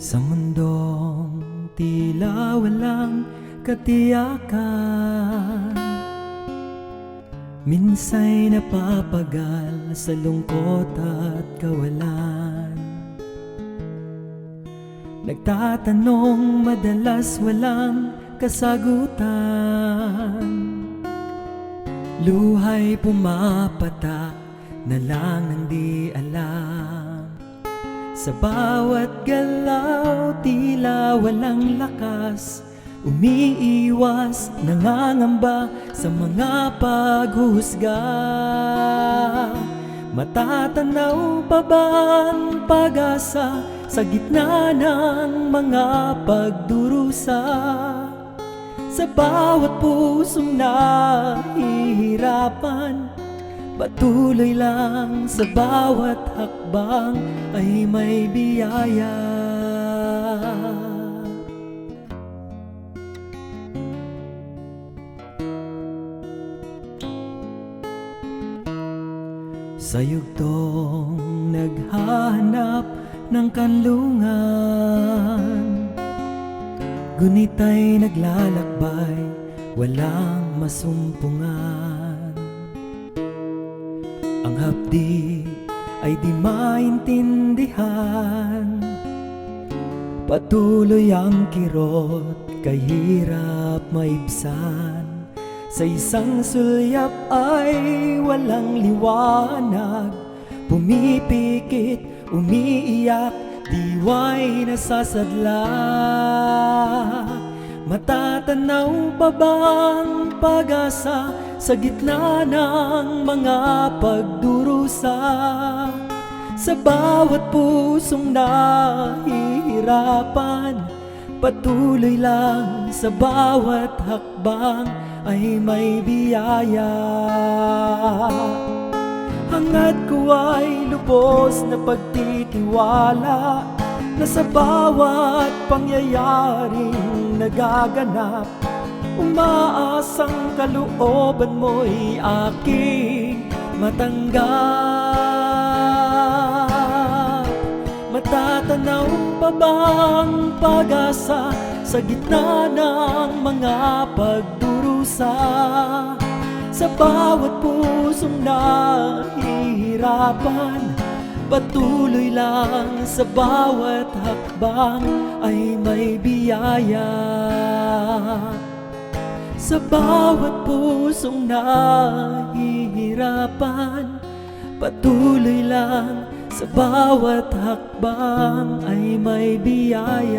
Sa mundong tila walang katiyakan, minsa'y napapagal sa lungkot at kawalan. Nagtatanong, madalas walang kasagutan. Luhay pumapatak na lang ng di alam. Sa bawat galaw, tila walang lakas. Umiiwas, nangangamba sa mga paghuhusga. Matatanaw pa bang pag-asa sa gitna ng mga pagdurusa? Sa bawat pusong nahihirapan, patuloy lang sa bawat hakbang ay may biyaya. Sa yugtong naghahanap ng kanlungan, gunita'y naglalakbay, walang masumpungan. Ang hapdi ay di maintindihan, patuloy ang kirot, kay hirap maibsan. Sa isang sulyap ay walang liwanag, pumipikit, umiiyak, diwa'y nasasadla. Matatanaw pa bang pag-asa sa gitna ng mga pagdurusa? Sa bawat pusong nahihirapan, patuloy lang sa bawat hakbang ay may biyaya. Hangad ko ay lubos na pagtitiwala na sa bawat pangyayaring nagaganap, umaasang kalooban mo'y aking matanggap. Matatanaw pa bang pag-asa sa gitna ng mga pagdurusa? Sa bawat pusong nahihirapan, patuloy lang sa bawat hakbang ay may biyaya. Sa bawat pusong nahihirapan, patuloy lang sa bawat hakbang ay may biyaya.